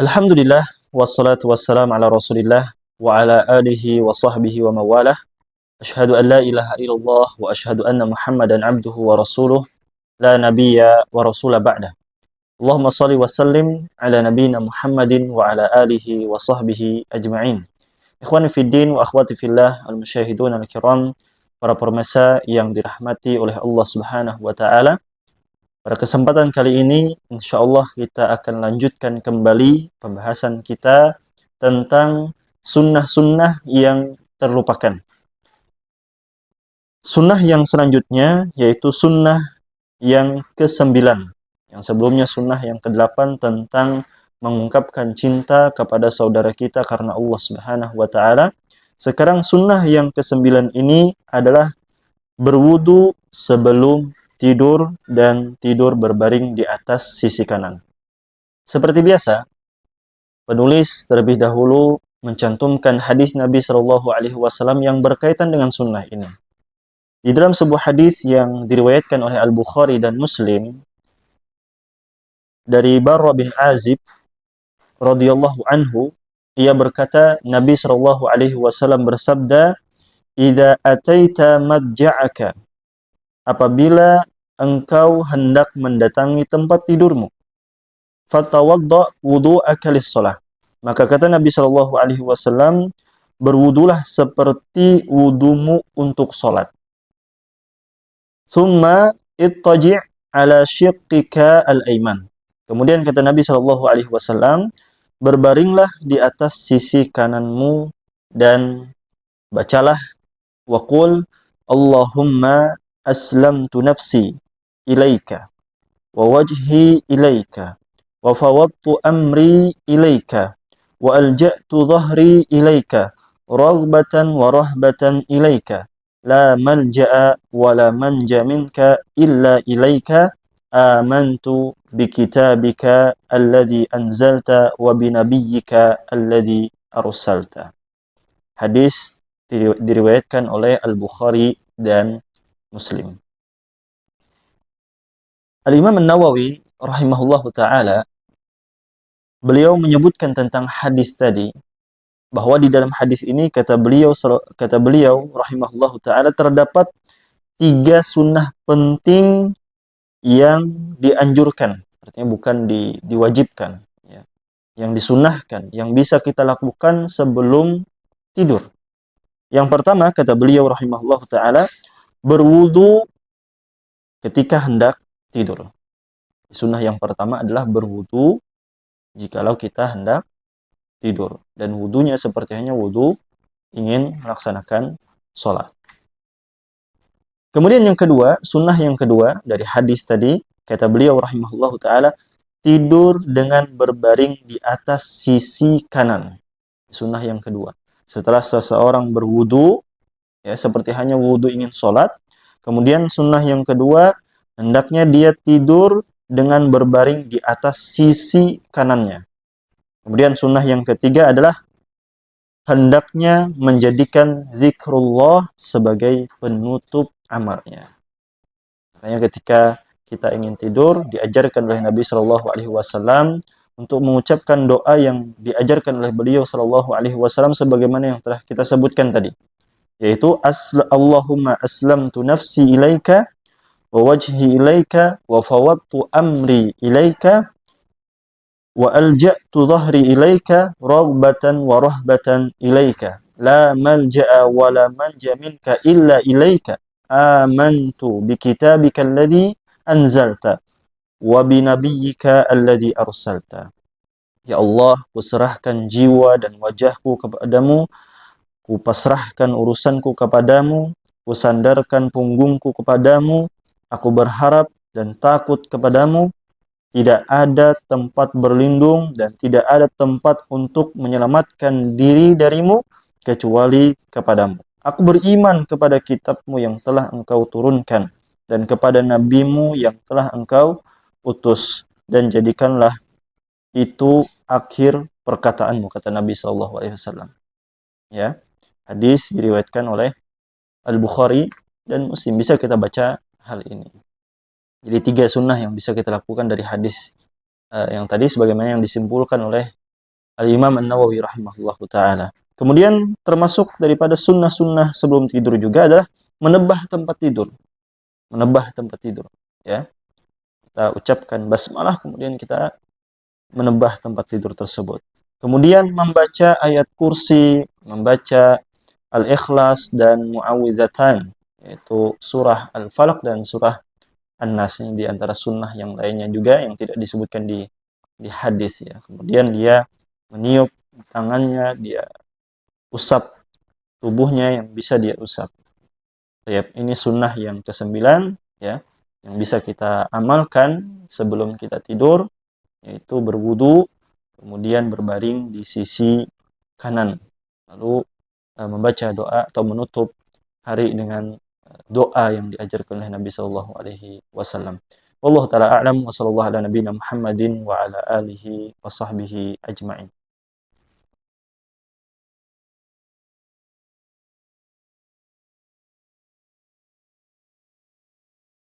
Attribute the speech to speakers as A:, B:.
A: Alhamdulillah wassalatu wassalam ala Rasulillah wa ala alihi wa sahbihi wa mawalah. Asyhadu an la ilaha illallah wa asyhadu anna Muhammadan abduhu wa rasuluh la nabiyya wa rasula ba'dah. Allahumma shalli wa sallim ala nabiyyina Muhammadin wa ala alihi wa sahbihi ajma'in. Ikhwani fid din wa akhwati fillah al-musyahidun al-kiram, para pemirsa yang dirahmati oleh Allah Subhanahu wa taala. Pada kesempatan kali ini, insya Allah kita akan lanjutkan kembali pembahasan kita tentang sunnah-sunnah yang terlupakan. Sunnah yang selanjutnya yaitu sunnah yang ke-9. Yang sebelumnya sunnah yang ke-8 tentang mengungkapkan cinta kepada saudara kita karena Allah Subhanahu wa taala. Sekarang sunnah yang ke-9 ini adalah berwudu sebelum tidur dan tidur berbaring di atas sisi kanan. Seperti biasa, penulis terlebih dahulu mencantumkan hadis Nabi Shallallahu Alaihi Wasallam yang berkaitan dengan sunnah ini. Di dalam sebuah hadis yang diriwayatkan oleh Al-Bukhari dan Muslim dari Barra bin Azib radhiyallahu anhu, ia berkata, Nabi Shallallahu Alaihi Wasallam bersabda, "Idza ataita madja'aka," apabila engkau hendak mendatangi tempat tidurmu, fatawadda wudu'aka lis-shalah, maka kata Nabi Shallallahu alaihi wasallam, berwudulah seperti wudumu untuk salat. Thumma ittaji' ala syiqqika al-aiman. Kemudian kata Nabi Shallallahu alaihi wasallam, berbaringlah di atas sisi kananmu dan bacalah waqul Allahumma aslamtu nafsi ilaika wa wajhi ilaika wa fawwadtu amri ilaika wa alja'tu dhahri ilaika raghbatan wa rahbatan ilaika la malja'a wa la manja minka illa ilaika amantu bi kitabika alladhi anzalta wa bi nabiyyika alladhi arsalta. Hadis diriwayatkan oleh Al-Bukhari dan Muslim. Al-Imam An-Nawawi rahimahullahu ta'ala, beliau menyebutkan tentang hadis tadi, bahwa di dalam hadis ini kata beliau rahimahullahu ta'ala, terdapat 3 sunnah penting yang dianjurkan, artinya bukan diwajibkan, ya, yang disunnahkan, yang bisa kita lakukan sebelum tidur. Yang pertama kata beliau rahimahullahu ta'ala, berwudu ketika hendak tidur. Sunnah yang pertama adalah berwudu jikalau kita hendak tidur. Dan wudunya seperti hanya wudu ingin melaksanakan sholat. Kemudian yang kedua, sunnah yang kedua dari hadis tadi, kata beliau rahimahullahu ta'ala, tidur dengan berbaring di atas sisi kanan. Sunnah yang kedua. Setelah seseorang berwudu, ya, seperti hanya wudu ingin sholat, kemudian sunnah yang kedua, hendaknya dia tidur dengan berbaring di atas sisi kanannya. Kemudian sunnah yang ketiga adalah hendaknya menjadikan zikrullah sebagai penutup amalnya. Makanya ketika kita ingin tidur, diajarkan oleh Nabi Shallallahu Alaihi Wasallam untuk mengucapkan doa yang diajarkan oleh beliau Shallallahu Alaihi Wasallam sebagaimana yang telah kita sebutkan tadi, yaitu Allahumma aslamtu nafsi ilaika wa wajhi ilaika wa fawwadtu amri ilaika wa alja'tu dhahri ilaika raghbatan wa rahbatan ilaika la malja'a wa la manja minka illa ilaika amantu bi kitabika alladhi anzalta wa bi nabiyyika alladhi arsalta. Ya Allah, kuserahkan jiwa dan wajahku kepadamu, kupasrahkan urusanku kepadamu, kusandarkan punggungku kepadamu, aku berharap dan takut kepadamu, tidak ada tempat berlindung dan tidak ada tempat untuk menyelamatkan diri darimu kecuali kepadamu. Aku beriman kepada kitabmu yang telah engkau turunkan dan kepada nabimu yang telah engkau utus, dan jadikanlah itu akhir perkataanmu, kata Nabi SAW. Ya, hadis diriwayatkan oleh Al-Bukhari dan Muslim. Bisa kita baca hal ini. Jadi 3 sunnah yang bisa kita lakukan dari hadis yang tadi, sebagaimana yang disimpulkan oleh Al-Imam An-Nawawi rahimahullahu taala. Kemudian termasuk daripada sunnah-sunnah sebelum tidur juga adalah menebah tempat tidur. Menebah tempat tidur, ya. Kita ucapkan basmalah kemudian kita menebah tempat tidur tersebut. Kemudian membaca ayat kursi, membaca Al-Ikhlas dan Mu'awwidhatan, yaitu surah Al-Falaq dan surah An-Nas. Ini di antara sunnah yang lainnya juga yang tidak disebutkan di hadis, ya. Kemudian dia meniup tangannya, dia usap tubuhnya yang bisa dia usap. Ini sunnah yang kesembilan, ya, yang bisa kita amalkan sebelum kita tidur, yaitu berwudu, kemudian berbaring di sisi kanan, lalu membaca doa atau menutup hari dengan doa yang diajarkan oleh Nabi sallallahu alaihi wasallam. Wallahu taala a'lam wa sallallahu ala nabiyina Muhammadin wa ala alihi wa sahbihi ajma'in.